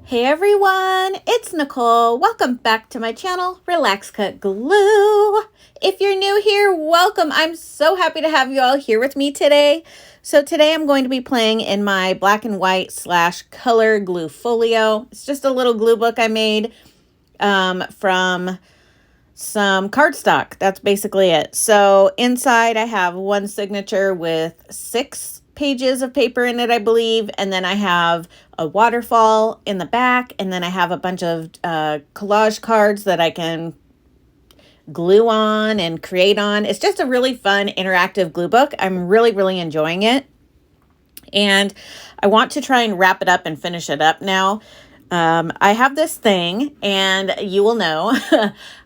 Hey everyone, it's Nicole. Welcome back to my channel, Relax.Cut.Glue. If you're new here, welcome. I'm so happy to have you all here with me today. So today I'm going to be playing in my black and white / color glue folio. It's just a little glue book I made from some cardstock. That's basically it. So inside I have one signature with 6 pages of paper in it, I believe, and then I have a waterfall in the back, and then I have a bunch of collage cards that I can glue on and create on. It's just a really fun interactive glue book. I'm really enjoying it, and I want to try and wrap it up and finish it up now. I have this thing, and you will know,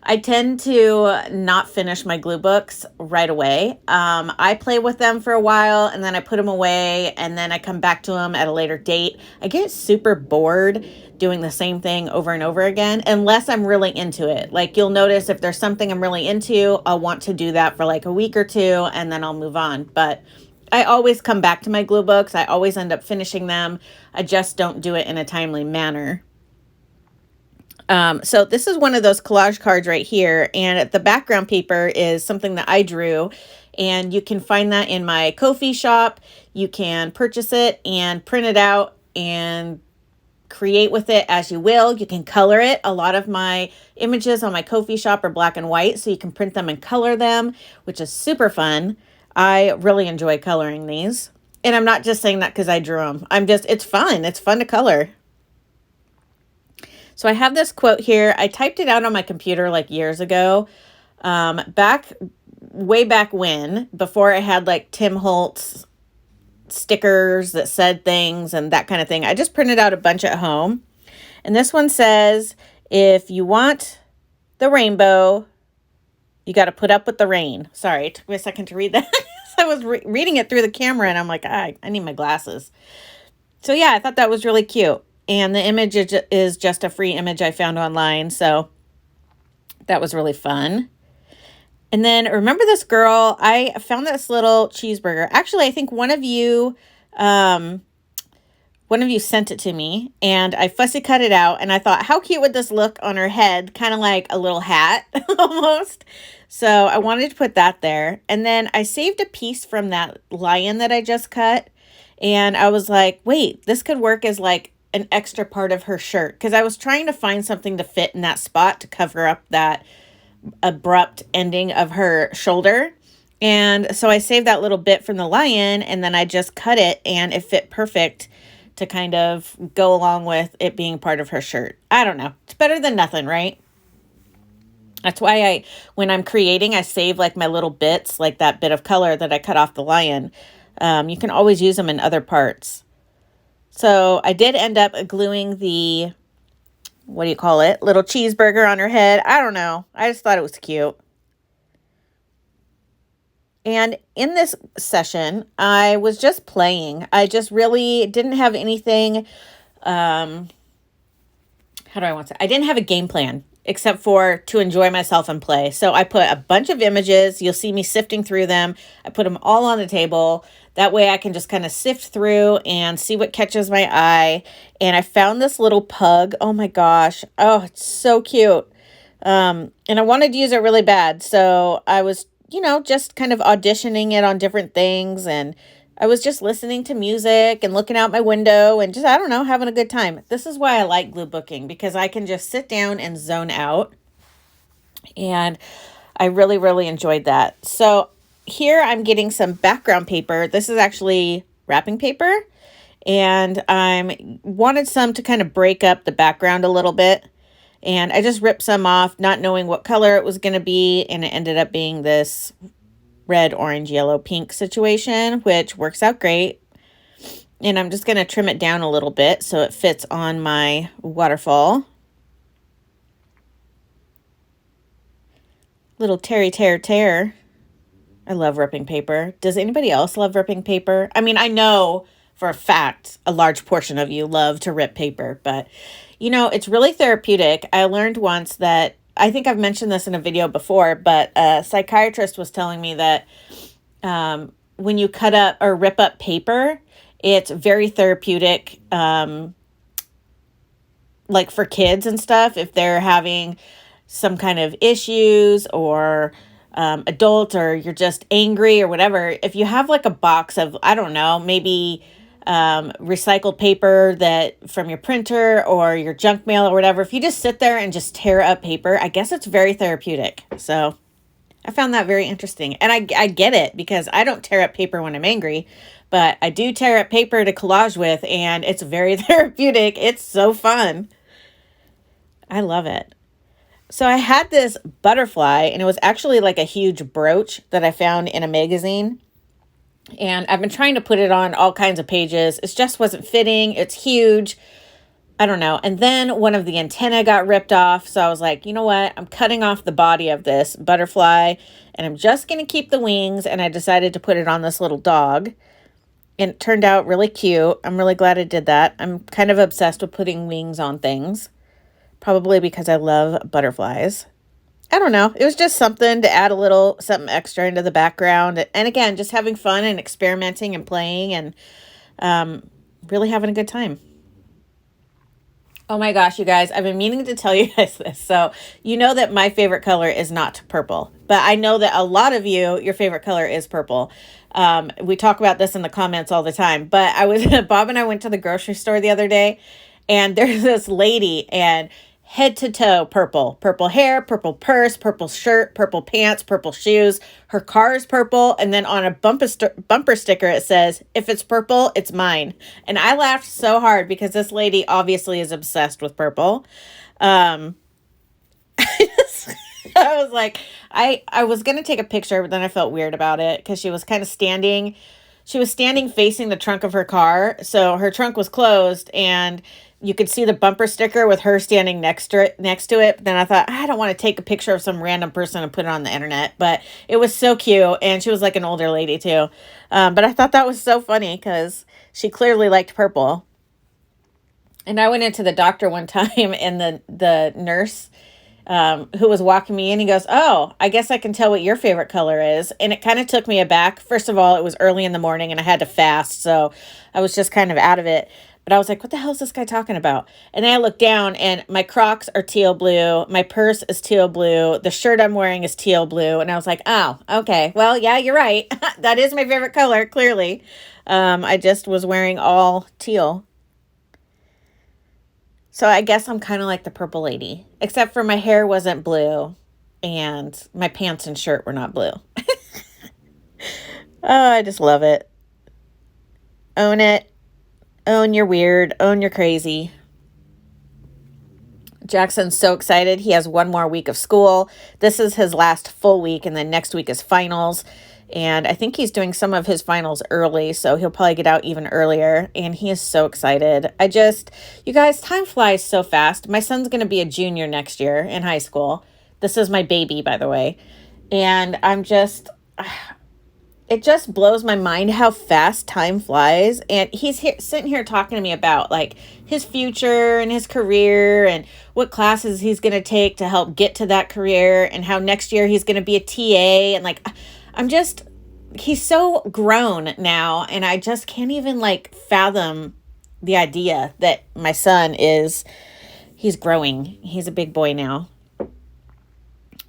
I tend to not finish my glue books right away. I play with them for a while, and then I put them away, and then I come back to them at a later date. I get super bored doing the same thing over and over again, unless I'm really into it. Like, you'll notice if there's something I'm really into, I'll want to do that for like a week or two, and then I'll move on. But I always come back to my glue books. I always end up finishing them. I just don't do it in a timely manner. So this is one of those collage cards right here, and the background paper is something that I drew, and you can find that in my Ko-fi shop. You can purchase it and print it out and create with it as you will. You can color it. A lot of my images on my Ko-fi shop are black and white, so you can print them and color them, which is super fun. I really enjoy coloring these. And I'm not just saying that because I drew them. It's fun. It's fun to color. So I have this quote here. I typed it out on my computer like years ago, way back when, before I had like Tim Holtz stickers that said things and that kind of thing. I just printed out a bunch at home. And this one says, if you want the rainbow, you got to put up with the rain. Sorry, it took me a second to read that. I was reading it through the camera, and I'm like, I need my glasses. So yeah, I thought that was really cute. And the image is just a free image I found online. So that was really fun. And then remember this girl? I found this little cheeseburger. Actually, I think one of you sent it to me, and I fussy cut it out, and I thought, how cute would this look on her head? Kind of like a little hat almost. So I wanted to put that there. And then I saved a piece from that lion that I just cut, and I was like, wait, this could work as like an extra part of her shirt, because I was trying to find something to fit in that spot to cover up that abrupt ending of her shoulder. And so I saved that little bit from the lion, and then I just cut it, and it fit perfect to kind of go along with it being part of her shirt. I don't know. It's better than nothing, right? That's why when I'm creating, I save like my little bits, like that bit of color that I cut off the lion. You can always use them in other parts. So I did end up gluing the, what do you call it? Little cheeseburger on her head. I don't know. I just thought it was cute. And in this session, I was just playing. I just really didn't have anything, how do I want to say? I didn't have a game plan except for to enjoy myself and play. So I put a bunch of images. You'll see me sifting through them. I put them all on the table. That way I can just kind of sift through and see what catches my eye. And I found this little pug. Oh my gosh. Oh, it's so cute. And I wanted to use it really bad. So I was, just kind of auditioning it on different things. And I was just listening to music and looking out my window and just, I don't know, having a good time. This is why I like glue booking, because I can just sit down and zone out. And I really enjoyed that. So here I'm getting some background paper. This is actually wrapping paper. And I wanted some to kind of break up the background a little bit. And I just ripped some off, not knowing what color it was going to be. And it ended up being this red, orange, yellow, pink situation, which works out great. And I'm just going to trim it down a little bit so it fits on my waterfall. Little tear. I love ripping paper. Does anybody else love ripping paper? I mean, I know for a fact a large portion of you love to rip paper, but it's really therapeutic. I learned once that, I think I've mentioned this in a video before, but a psychiatrist was telling me that when you cut up or rip up paper, it's very therapeutic like for kids and stuff, if they're having some kind of issues, or adult, or you're just angry or whatever, if you have like a box of, I don't know, maybe recycled paper that from your printer or your junk mail or whatever, if you just sit there and just tear up paper, I guess it's very therapeutic. So I found that very interesting. And I get it, because I don't tear up paper when I'm angry, but I do tear up paper to collage with, and it's very therapeutic. It's so fun. I love it. So I had this butterfly, and it was actually like a huge brooch that I found in a magazine. And I've been trying to put it on all kinds of pages. It just wasn't fitting. It's huge. I don't know. And then one of the antennae got ripped off. So I was like, you know what? I'm cutting off the body of this butterfly, and I'm just going to keep the wings. And I decided to put it on this little dog. And it turned out really cute. I'm really glad I did that. I'm kind of obsessed with putting wings on things. Probably because I love butterflies. I don't know. It was just something to add a little something extra into the background. And again, just having fun and experimenting and playing, and really having a good time. Oh my gosh, you guys, I've been meaning to tell you guys this. So you know that my favorite color is not purple, but I know that a lot of you, your favorite color is purple. We talk about this in the comments all the time, but Bob and I went to the grocery store the other day, and there's this lady, and head to toe purple. Purple hair, purple purse, purple shirt, purple pants, purple shoes. Her car is purple. And then on a bumper sticker, it says, "If it's purple, it's mine." And I laughed so hard, because this lady obviously is obsessed with purple. I was like, I was going to take a picture, but then I felt weird about it, because she was kind of standing. She was standing facing the trunk of her car. So her trunk was closed, and you could see the bumper sticker with her standing next to it. But then I thought, I don't want to take a picture of some random person and put it on the internet. But it was so cute. And she was like an older lady too. But I thought that was so funny, because she clearly liked purple. And I went into the doctor one time, and the nurse who was walking me in, he goes, "Oh, I guess I can tell what your favorite color is." And it kind of took me aback. First of all, it was early in the morning, and I had to fast. So I was just kind of out of it. But I was like, what the hell is this guy talking about? And then I looked down, and my Crocs are teal blue. My purse is teal blue. The shirt I'm wearing is teal blue. And I was like, oh, okay. Well, yeah, you're right. That is my favorite color, clearly. I just was wearing all teal. So I guess I'm kind of like the purple lady, except for my hair wasn't blue, and my pants and shirt were not blue. Oh, I just love it. Own it. Own your weird. Own your crazy. Jackson's so excited. He has one more week of school. This is his last full week, and then next week is finals. And I think he's doing some of his finals early, so he'll probably get out even earlier. And he is so excited. You guys, time flies so fast. My son's going to be a junior next year in high school. This is my baby, by the way. And it just blows my mind how fast time flies. And he's sitting here talking to me about like his future and his career, and what classes he's going to take to help get to that career, and how next year he's going to be a TA. And like, he's so grown now, and I just can't even like fathom the idea that my son he's growing. He's a big boy now.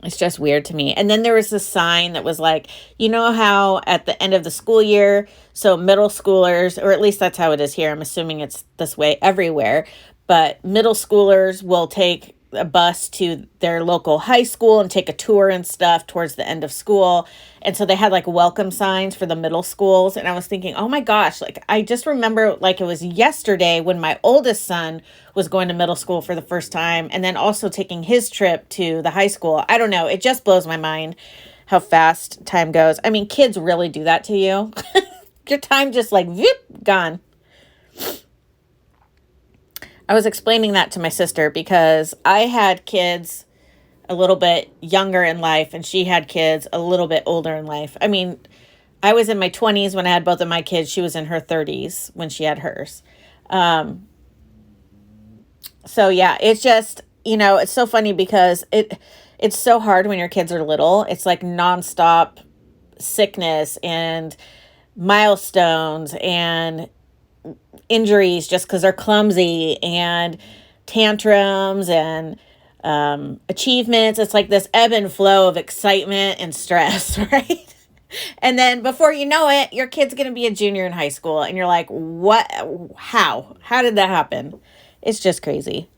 It's just weird to me. And then there was this sign that was like, you know how at the end of the school year, so middle schoolers, or at least that's how it is here. I'm assuming it's this way everywhere, but middle schoolers will take a bus to their local high school and take a tour and stuff towards the end of school. And so they had like welcome signs for the middle schools. And I was thinking, oh my gosh, like I just remember like it was yesterday when my oldest son was going to middle school for the first time, and then also taking his trip to the high school. I don't know. It just blows my mind how fast time goes. I mean, kids really do that to you. Your time just like, whoop, gone. I was explaining that to my sister because I had kids a little bit younger in life, and she had kids a little bit older in life. I mean, I was in my 20s when I had both of my kids. She was in her 30s when she had hers. So yeah, it's just, it's so funny because it's so hard when your kids are little. It's like nonstop sickness and milestones and injuries just because they're clumsy, and tantrums and achievements. It's like this ebb and flow of excitement and stress, right? And then before you know it, your kid's going to be a junior in high school. And you're like, what? How did that happen? It's just crazy.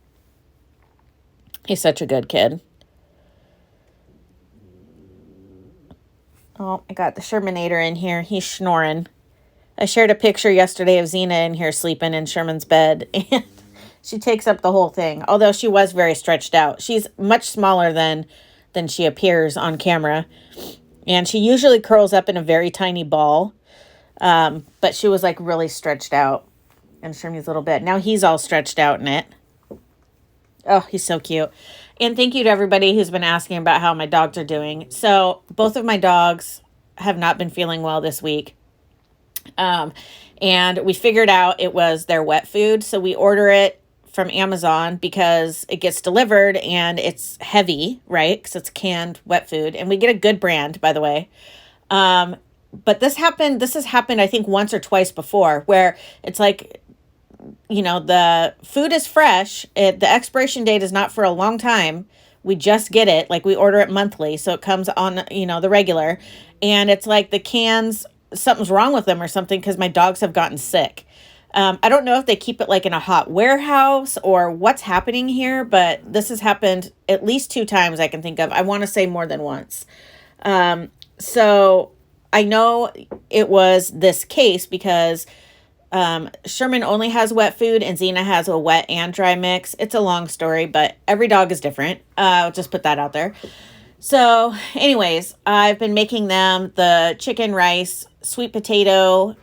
He's such a good kid. Oh, I got the Shermanator in here. He's snoring. I shared a picture yesterday of Xena in here sleeping in Sherman's bed. And she takes up the whole thing. Although she was very stretched out. She's much smaller than she appears on camera. And she usually curls up in a very tiny ball. But she was like really stretched out in Shermie's little bed. Now he's all stretched out in it. Oh, he's so cute. And thank you to everybody who's been asking about how my dogs are doing. So both of my dogs have not been feeling well this week. And we figured out it was their wet food. So we order it from Amazon because it gets delivered and it's heavy, right? Because it's canned wet food. And we get a good brand, by the way. But this has happened, I think, once or twice before, where it's like, the food is fresh. The expiration date is not for a long time. We just get it. Like, we order it monthly. So it comes on, the regular. And it's like the cans, something's wrong with them or something because my dogs have gotten sick. I don't know if they keep it like in a hot warehouse or what's happening here, but this has happened at least 2 times I can think of. I want to say more than once. So I know it was this case because Sherman only has wet food and Xena has a wet and dry mix. It's a long story, but every dog is different. I'll just put that out there. So anyways, I've been making them the chicken, rice, sweet potato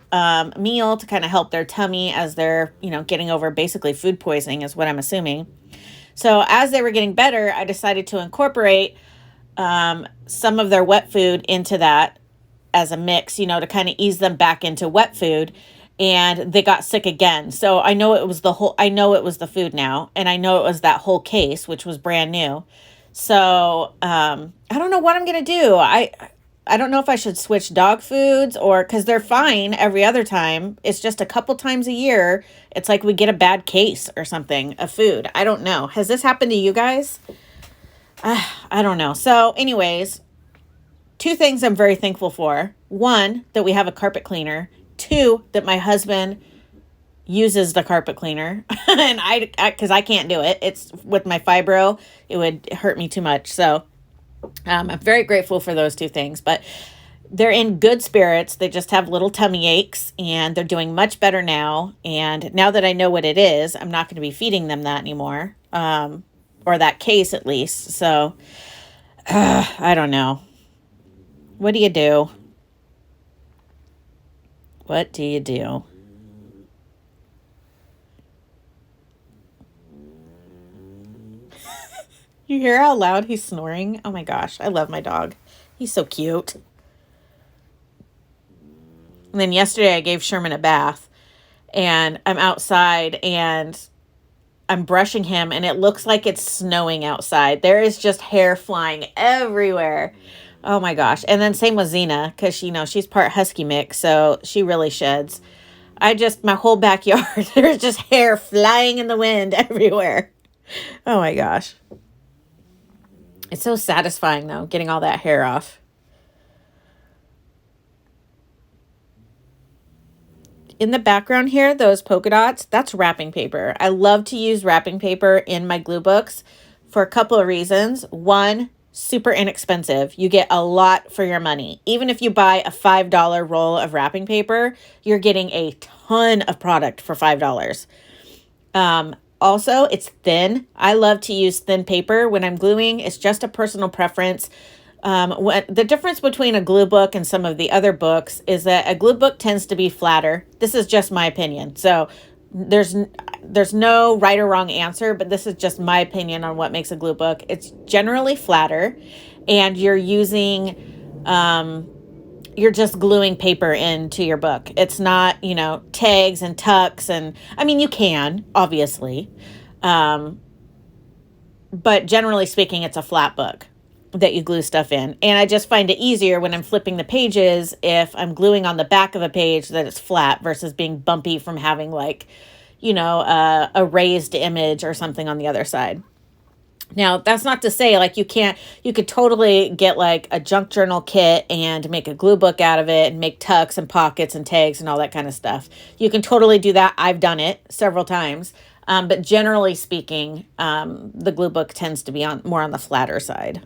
meal to kind of help their tummy as they're, getting over basically food poisoning is what I'm assuming. So as they were getting better, I decided to incorporate some of their wet food into that as a mix, to kind of ease them back into wet food. And they got sick again. So I know it was the food now. And I know it was that whole case, which was brand new. So I don't know what I'm going to do. I don't know if I should switch dog foods or because they're fine every other time. It's just a couple times a year. It's like we get a bad case or something of food. I don't know. Has this happened to you guys? I don't know. So anyways, 2 things I'm very thankful for. 1, that we have a carpet cleaner. 2, that my husband uses the carpet cleaner and because I can't do it. It's with my fibro, it would hurt me too much. So I'm very grateful for those 2 things, but they're in good spirits. They just have little tummy aches and they're doing much better now. And now that I know what it is, I'm not going to be feeding them that anymore. Or that case at least. So I don't know. What do you do? What do you do? You hear how loud he's snoring? Oh my gosh, I love my dog. He's so cute. And then yesterday I gave Sherman a bath and I'm outside and I'm brushing him and it looks like it's snowing outside. There is just hair flying everywhere. Oh my gosh. And then same with Xena because, she's part husky mix, so she really sheds. My whole backyard, there's just hair flying in the wind everywhere. Oh my gosh. It's so satisfying though, getting all that hair off. In the background here, those polka dots, that's wrapping paper. I love to use wrapping paper in my glue books for a couple of reasons. 1, super inexpensive. You get a lot for your money. Even if you buy a $5 roll of wrapping paper, you're getting a ton of product for $5. Also, it's thin. I love to use thin paper when I'm gluing. It's just a personal preference. The difference between a glue book and some of the other books is that a glue book tends to be flatter. This is just my opinion. So there's no right or wrong answer, but this is just my opinion on what makes a glue book. It's generally flatter and you're using, you're just gluing paper into your book. It's not, tags and tucks and, you can, obviously. But generally speaking, it's a flat book that you glue stuff in. And I just find it easier when I'm flipping the pages if I'm gluing on the back of a page that it's flat versus being bumpy from having you know, a raised image or something on the other side. Now, that's not to say like you could totally get like a junk journal kit and make a glue book out of it and make tucks and pockets and tags and all that kind of stuff. You can totally do that. I've done it several times. But generally speaking, the glue book tends to be more on the flatter side.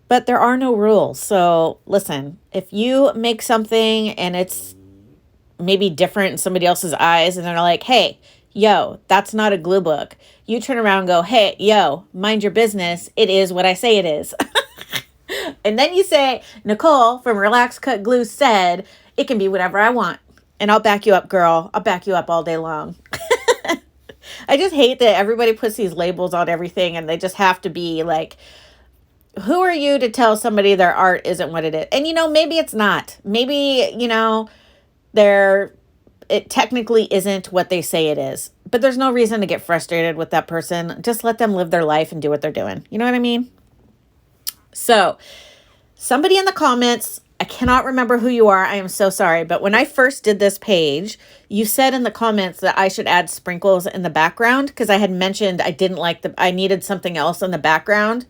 But there are no rules. So listen, if you make something and it's maybe different in somebody else's eyes and they're like, hey, yo, that's not a glue book. You turn around and go, hey, yo, mind your business. It is what I say it is. And then you say, Nicole from Relax.Cut.Glue said it can be whatever I want. And I'll back you up, girl. I'll back you up all day long. I just hate that everybody puts these labels on everything and they just have to be like, who are you to tell somebody their art isn't what it is? And, you know, maybe it's not. Maybe, you know, it technically isn't what they say it is. But there's no reason to get frustrated with that person. Just let them live their life and do what they're doing. You know what I mean? So, somebody in the comments, I cannot remember who you are. I am so sorry. But when I first did this page, you said in the comments that I should add sprinkles in the background because I had mentioned I needed something else in the background.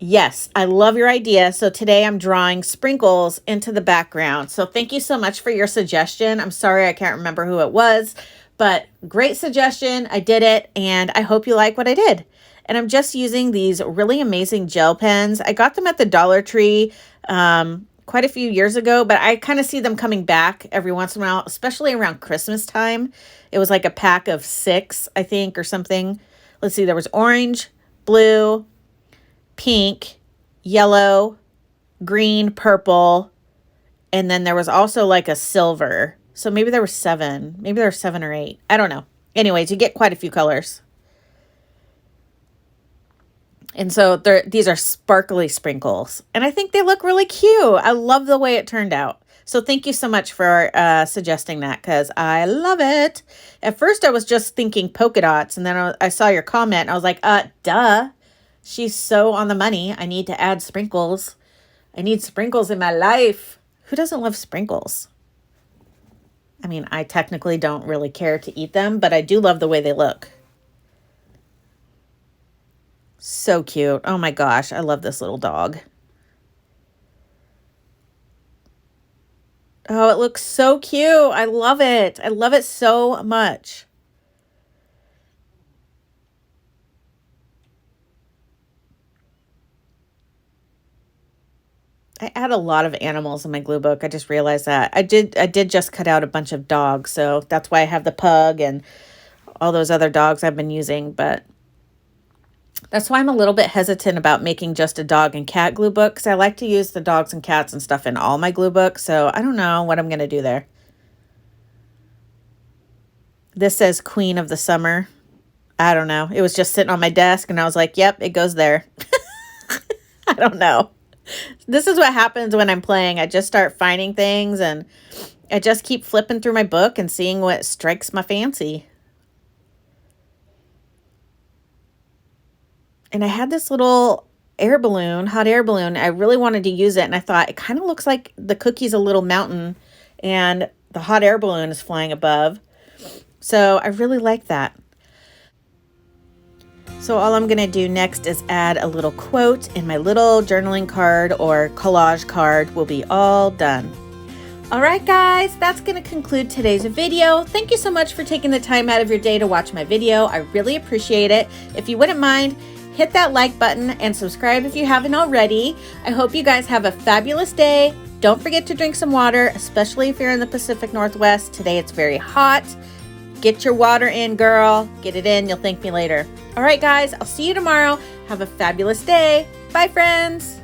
Yes, I love your idea. So today I'm drawing sprinkles into the background. So thank you so much for your suggestion. I'm sorry I can't remember who it was, but great suggestion. I did it and I hope you like what I did. And I'm just using these really amazing gel pens. I got them at the Dollar Tree quite a few years ago, but I kind of see them coming back every once in a while, especially around Christmas time. It was like a pack of 6, I think, or something. Let's see, there was orange, blue, pink, yellow, green, purple, and then there was also like a silver. So maybe there were 7. Maybe there were 7 or 8. I don't know. Anyways, you get quite a few colors. And so these are sparkly sprinkles. And I think they look really cute. I love the way it turned out. So thank you so much for suggesting that because I love it. At first, I was just thinking polka dots. And then I saw your comment. And I was like, duh. She's so on the money. I need to add sprinkles. I need sprinkles in my life. Who doesn't love sprinkles? I mean, I technically don't really care to eat them, but I do love the way they look. So cute. Oh my gosh, I love this little dog. Oh, it looks so cute. I love it. I love it so much. I add a lot of animals in my glue book. I just realized that. I did just cut out a bunch of dogs, so that's why I have the pug and all those other dogs I've been using, but that's why I'm a little bit hesitant about making just a dog and cat glue book because I like to use the dogs and cats and stuff in all my glue books, so I don't know what I'm going to do there. This says Queen of the Summer. I don't know. It was just sitting on my desk and I was like, yep, it goes there. I don't know. This is what happens when I'm playing. I just start finding things and I just keep flipping through my book and seeing what strikes my fancy. And I had this little hot air balloon. I really wanted to use it and I thought it kind of looks like the cookie's a little mountain and the hot air balloon is flying above. So I really like that. So all I'm going to do next is add a little quote and my little journaling card or collage card will be all done. All right, guys, that's going to conclude today's video. Thank you so much for taking the time out of your day to watch my video. I really appreciate it. If you wouldn't mind, hit that like button and subscribe if you haven't already. I hope you guys have a fabulous day. Don't forget to drink some water, especially if you're in the Pacific Northwest. Today it's very hot. Get your water in, girl. Get it in. You'll thank me later. All right, guys, I'll see you tomorrow. Have a fabulous day. Bye, friends.